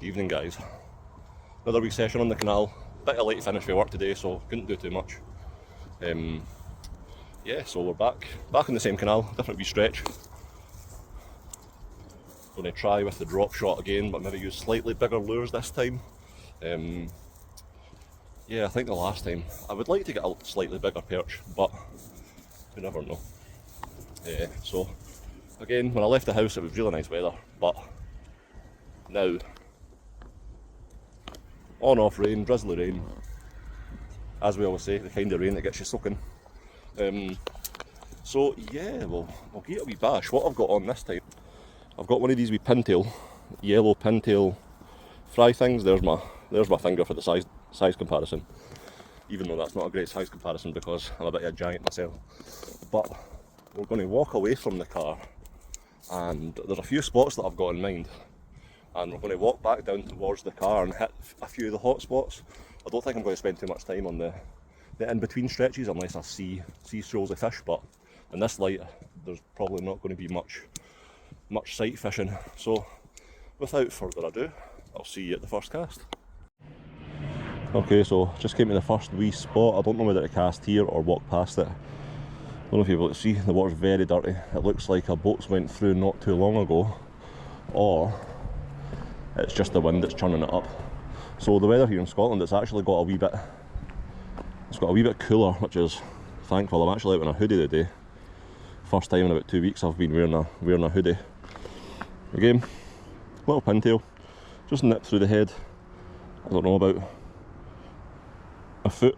Good evening, guys. Another wee session on the canal. Bit of late finish for work today, so couldn't do too much. Yeah, so we're back in the same canal, different wee stretch. Going to try with the drop shot again, but maybe use slightly bigger lures this time. Yeah, I think the last time I would like to get a slightly bigger perch, but you never know. So again, when I left the house it was really nice weather, but now on off rain, drizzly rain, as we always say, the kind of rain that gets you soaking. So yeah, we'll give it a wee bash. What I've got on this time, I've got one of these wee pintail, yellow pintail fry things. There's my finger for the size comparison, even though that's not a great size comparison because I'm a bit of a giant myself. But we're going to walk away from the car, and there's a few spots that I've got in mind, and we're going to walk back down towards the car and hit a few of the hot spots. I don't think I'm going to spend too much time on the in-between stretches unless I see shoals of fish, but in this light there's probably not going to be much sight fishing. So without further ado, I'll see you at the first cast. Okay, so just came to the first wee spot. I don't know whether to cast here or walk past it. I don't know if you're able to see, the water's very dirty. It looks like a boat's went through not too long ago, or it's just the wind that's churning it up. So the weather here in Scotland, it's actually got a wee bit cooler, which is thankful. I'm actually out in a hoodie today. First time in about 2 weeks I've been wearing a hoodie. Again, little pintail, just nipped through the head. I don't know, about a foot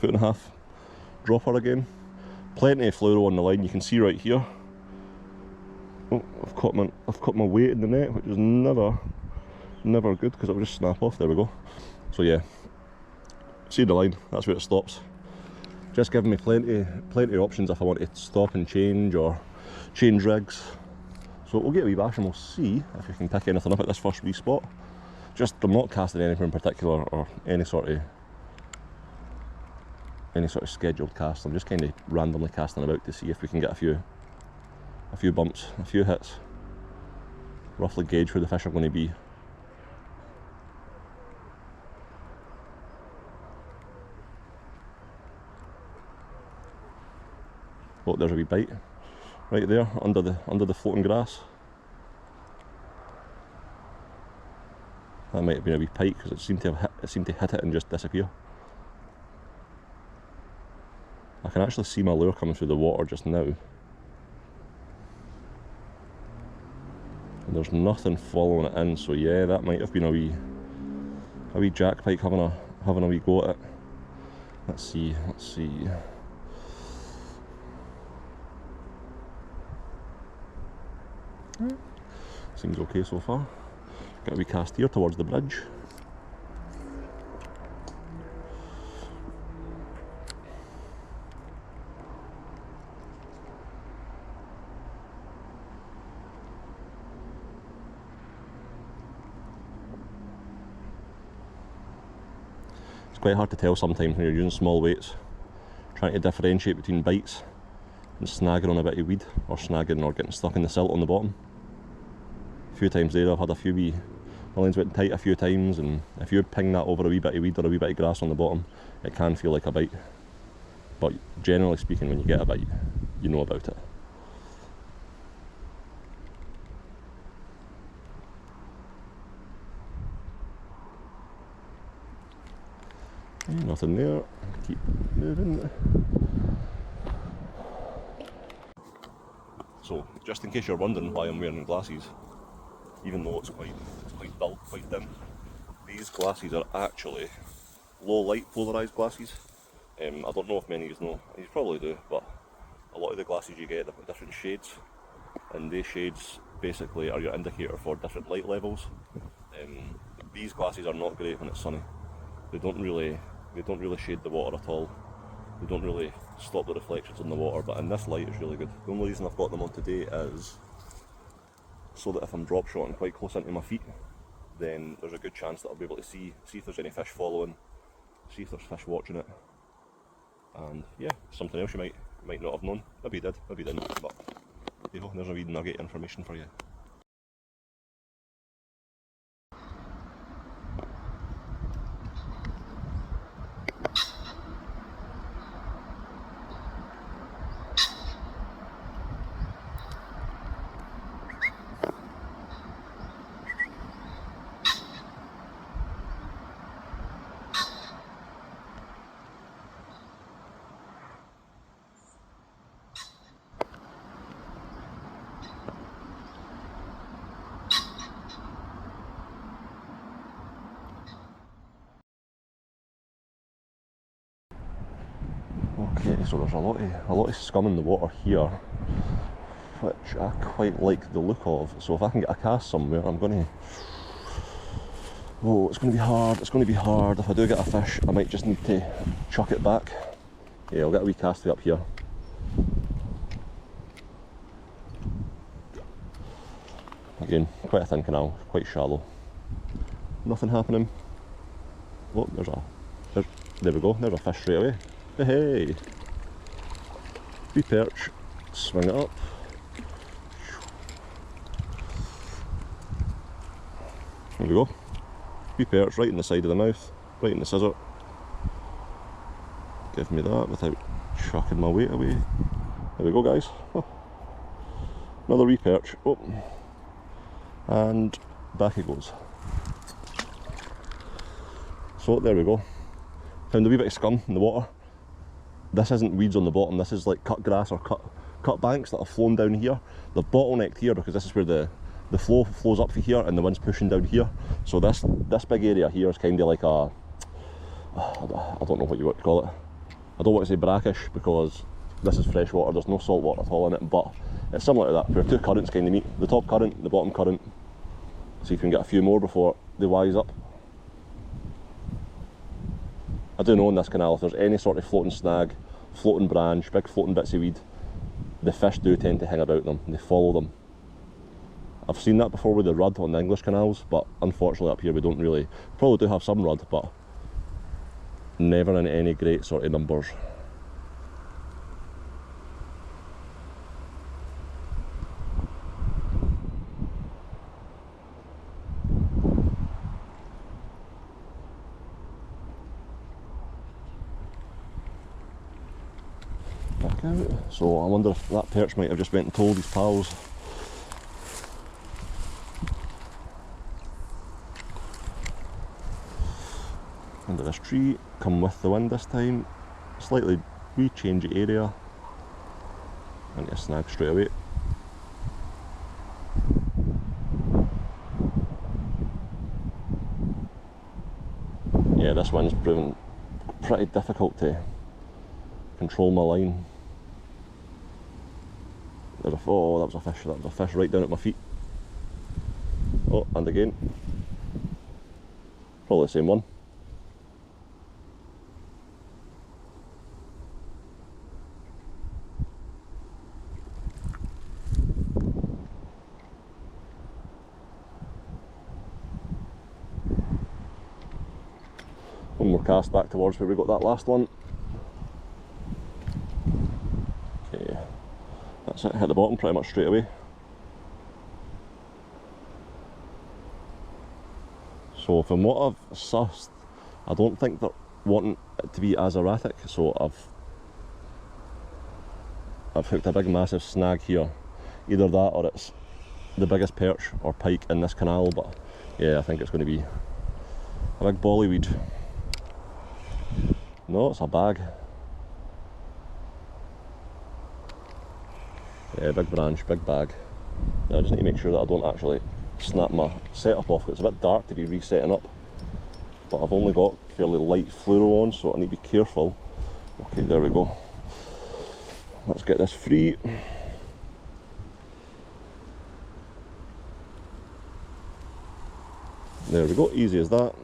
and a half dropper again. Plenty of fluoro on the line, you can see right here. Oh, I've caught my weight in the net, which is never good because it'll just snap off. There we go. So yeah, see the line, that's where it stops. Just giving me plenty of options if I want to stop and change or change rigs. So we'll get a wee bash and we'll see if we can pick anything up at this first wee spot. I'm not casting anything in particular or any sort of scheduled cast. I'm just kind of randomly casting about to see if we can get a few bumps, a few hits. Roughly gauge where the fish are going to be. Oh, there's a wee bite right there under the floating grass. That might have been a wee pike because it seemed to hit it and just disappear. I can actually see my lure coming through the water just now. And there's nothing following it in, so yeah, that might have been a wee jack pike having a wee go at it. Let's see. Seems okay so far. Got a wee cast here towards the bridge. It's quite hard to tell sometimes when you're using small weights, trying to differentiate between bites and snagging on a bit of weed, or snagging or getting stuck in the silt on the bottom. A few times there I've had my lines went tight a few times, and if you ping that over a wee bit of weed or a wee bit of grass on the bottom, it can feel like a bite. But generally speaking, when you get a bite, you know about it. Nothing there, keep moving. So, just in case you're wondering why I'm wearing glasses, even though it's quite dull, quite dim, these glasses are actually low light polarised glasses. I don't know if many of you know, you probably do, but a lot of the glasses you get, they've got different shades, and these shades basically are your indicator for different light levels. These glasses are not great when it's sunny. They don't really shade the water at all. They don't really stop the reflections in the water, but in this light it's really good. The only reason I've got them on today is so that if I'm drop shotting quite close into my feet, then there's a good chance that I'll be able to see if there's any fish following, see if there's fish watching it, and yeah, something else you might not have known. Maybe you did, maybe you didn't, but there's a wee nugget information for you. Okay, so there's a lot of scum in the water here, which I quite like the look of. So if I can get a cast somewhere, I'm going to... Oh, it's going to be hard, it's going to be hard. If I do get a fish, I might just need to chuck it back. Yeah, I'll get a wee castaway up here. Again, quite a thin canal, quite shallow. Nothing happening. Oh, there we go, there's a fish straight away. Hey! Wee perch, swing it up. There we go. Wee perch right in the side of the mouth, right in the scissor. Give me that without chucking my weight away. There we go, guys. Oh. Another wee perch. Oh. And back he goes. So there we go. Found a wee bit of scum in the water. This isn't weeds on the bottom, this is like cut grass or cut banks that have flown down here. They're bottlenecked here because this is where the flow flows up for here and the wind's pushing down here. So this big area here is kind of like a, I don't know what you want to call it. I don't want to say brackish because this is fresh water, there's no salt water at all in it, but it's similar to that, where two currents kind of meet, the top current, the bottom current. See if we can get a few more before they wise up. I do know in this canal if there's any sort of floating snag, floating branch, big floating bits of weed, the fish do tend to hang about them, they follow them. I've seen that before with the rudd on the English canals, but unfortunately up here we don't really, probably do have some rudd, but never in any great sort of numbers. Back out. So I wonder if that perch might have just went and told his pals. Under this tree, come with the wind this time, slightly wee change of area, and a snag straight away. Yeah, this wind's proven pretty difficult to control my line. Oh, that was a fish right down at my feet. Oh, and again, probably the same one. One more cast back towards where we got that last one. Okay, that's it, hit the bottom pretty much straight away. So from what I've sussed, I don't think they're wanting it to be as erratic, so I've hooked a big massive snag here. Either that or it's the biggest perch or pike in this canal, but yeah, I think it's going to be a big bollyweed. No, it's a bag. Yeah, big branch, big bag. Now I just need to make sure that I don't actually snap my setup off, because it's a bit dark to be resetting up. But I've only got fairly light fluoro on, so I need to be careful. Okay, there we go. Let's get this free. There we go, easy as that.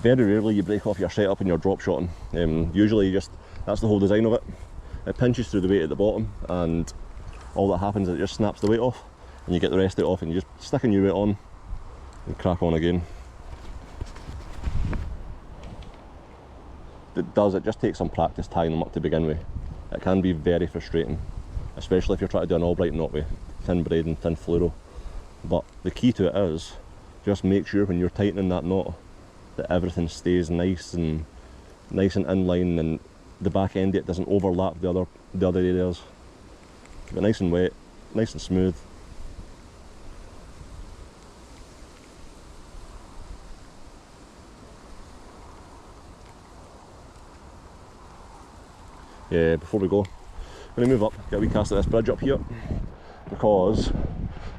Very rarely you break off your setup and you're drop shotting. Usually that's the whole design of it. It pinches through the weight at the bottom, and all that happens is it just snaps the weight off, and you get the rest of it off, and you just stick a new weight on and crack on again. It just takes some practice tying them up to begin with. It can be very frustrating, especially if you're trying to do an Albright knot with thin braid and thin fluoro. But the key to it is just make sure when you're tightening that knot that everything stays nice and in line, and the back end of it doesn't overlap the other areas. Keep it nice and wet, nice and smooth. Yeah, before we go, I'm going to move up, get a wee cast of this bridge up here, because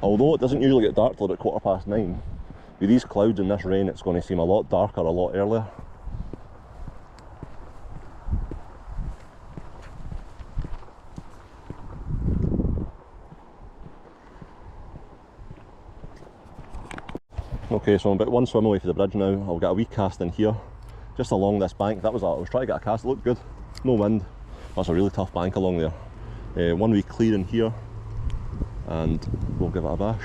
although it doesn't usually get dark till about 9:15, with these clouds and this rain it's going to seem a lot darker a lot earlier. Okay, so I'm about one swim away from the bridge now. I'll get a wee cast in here, just along this bank. That was I was trying to get a cast, it looked good. No wind. That's a really tough bank along there. One wee clear in here, and we'll give it a bash.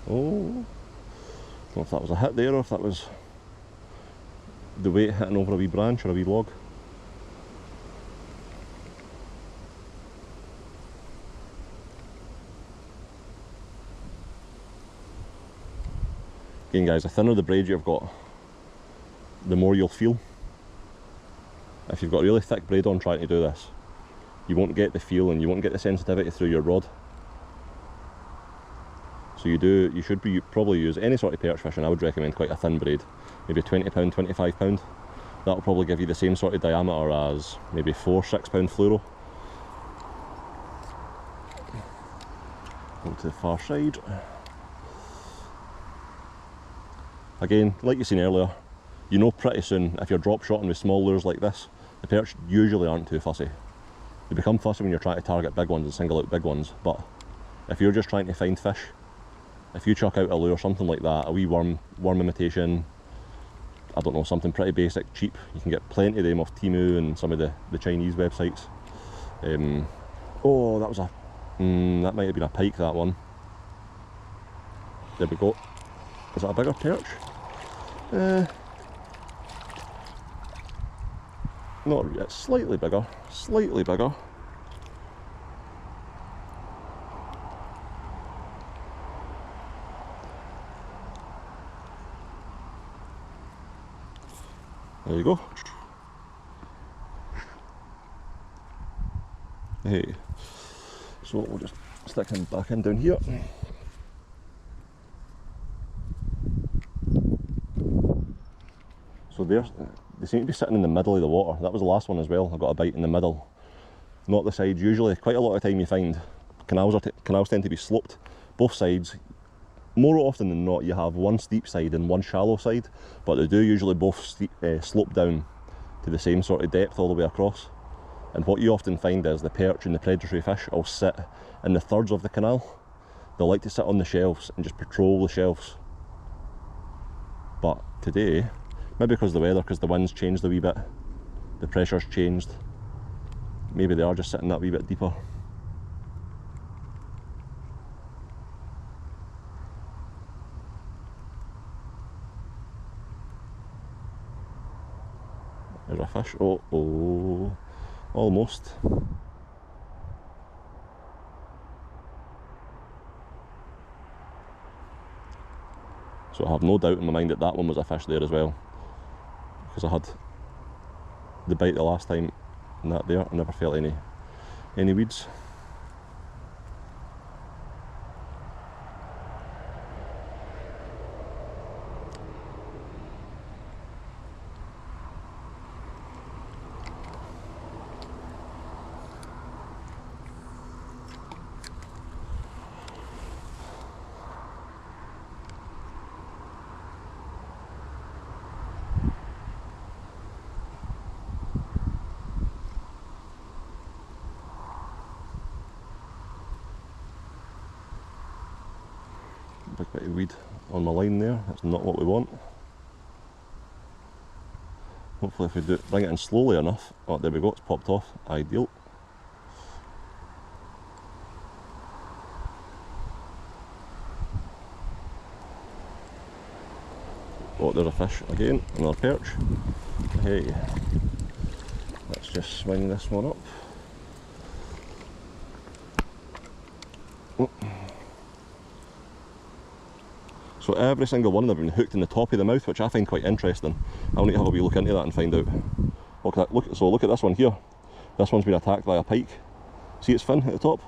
Oh, I don't know if that was a hit there or if that was the weight hitting over a wee branch or a wee log. Again guys, the thinner the braid you've got, the more you'll feel. If you've got really thick braid on trying to do this, you won't get the feel and you won't get the sensitivity through your rod. So you should probably use any sort of perch fishing. I would recommend quite a thin braid, maybe £20, £25. That'll probably give you the same sort of diameter as maybe 4-6 pound fluoro. Go to the far side. Again, like you seen earlier, you know pretty soon if you're drop shotting with small lures like this, the perch usually aren't too fussy. They become fussy when you're trying to target big ones and single out big ones, but if you're just trying to find fish, if you chuck out a lure, something like that, a wee worm imitation, I don't know, something pretty basic, cheap, you can get plenty of them off Temu and some of the Chinese websites. Oh, that was that might have been a pike, that one. There we go. Is that a bigger perch? Not yet, slightly bigger, slightly bigger. There you go. Hey, so we'll just stick him back in down here. So they seem to be sitting in the middle of the water. That was the last one as well. I got a bite in the middle, not the sides. Usually, quite a lot of time you find canals tend to be sloped, both sides. More often than not, you have one steep side and one shallow side, but they do usually both slope down to the same sort of depth all the way across. And what you often find is the perch and the predatory fish will sit in the thirds of the canal. They like to sit on the shelves and just patrol the shelves. But today, maybe because of the weather, because the wind's changed a wee bit, the pressure's changed, maybe they are just sitting that wee bit deeper. There's a fish. Oh, almost. So I have no doubt in my mind that that one was a fish there as well, because I had the bite the last time and that there, I never felt any weeds. Big bit of weed on my line there, that's not what we want. Hopefully if we bring it in slowly enough, oh there we go, it's popped off, ideal. Oh, there's a fish again, another perch. Hey, let's just swing this one up. Oh. So every single one of them have been hooked in the top of the mouth, which I find quite interesting. I'll need to have a wee look into that and find out. Look at this one here. This one's been attacked by a pike. See its fin at the top?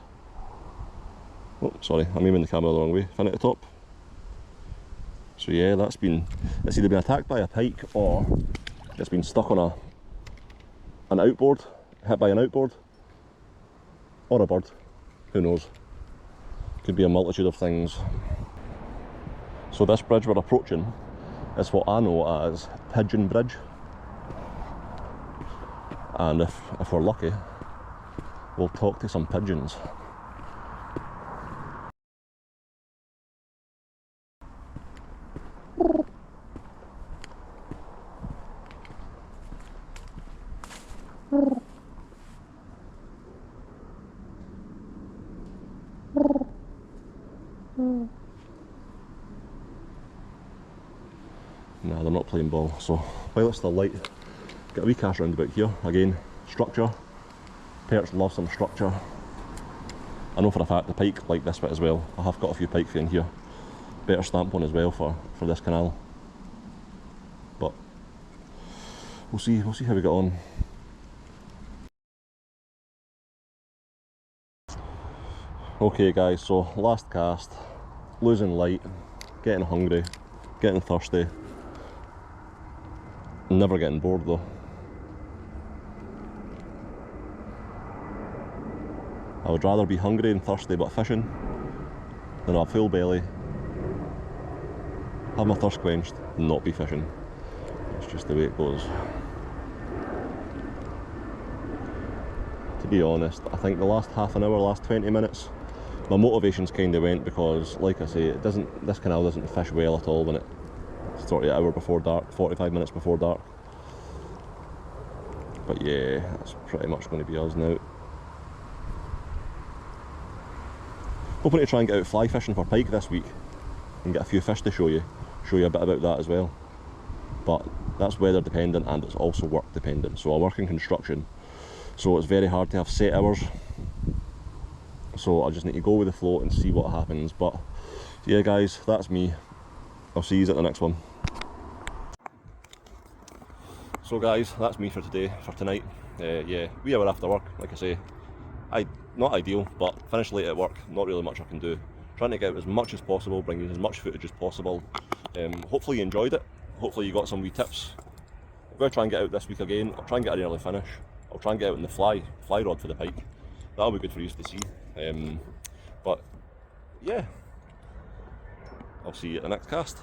Oh, sorry, I'm aiming the camera the wrong way. Fin at the top. So yeah, it's either been attacked by a pike or it's been stuck on an outboard, hit by an outboard, or a bird. Who knows? Could be a multitude of things. So this bridge we're approaching is what I know as Pigeon Bridge. and if we're lucky, we'll talk to some pigeons. Nah, they're not playing ball. So while it's still light, get a wee cast round about here. Again, structure. Perch love some structure. I know for a fact the pike like this bit as well. I have got a few pike for in here. Better stamp one as well for this canal. But we'll see how we get on. Okay guys, so last cast, losing light, getting hungry, getting thirsty, never getting bored though. I would rather be hungry and thirsty but fishing than have a full belly, have my thirst quenched and not be fishing. It's just the way it goes. To be honest, I think the last half an hour, last 20 minutes, my motivations kind of went because, like I say, this canal doesn't fish well at all when it's sort of an hour before dark, 45 minutes before dark. But yeah, that's pretty much going to be us now. Hoping to try and get out fly fishing for pike this week and get a few fish to show you a bit about that as well. But that's weather dependent and it's also work dependent. So I work in construction, so it's very hard to have set hours. So I just need to go with the flow and see what happens. But yeah guys, that's me. I'll see you at the next one. So guys, that's me for today, for tonight. Yeah, wee hour after work, like I say. Not ideal, but finished late at work, not really much I can do. Trying to get out as much as possible, bring you as much footage as possible. Hopefully you enjoyed it. Hopefully you got some wee tips. I'm going to try and get out this week again. I'll try and get an early finish. I'll try and get out in the fly rod for the pike. That'll be good for you to see. But yeah, I'll see you at the next cast.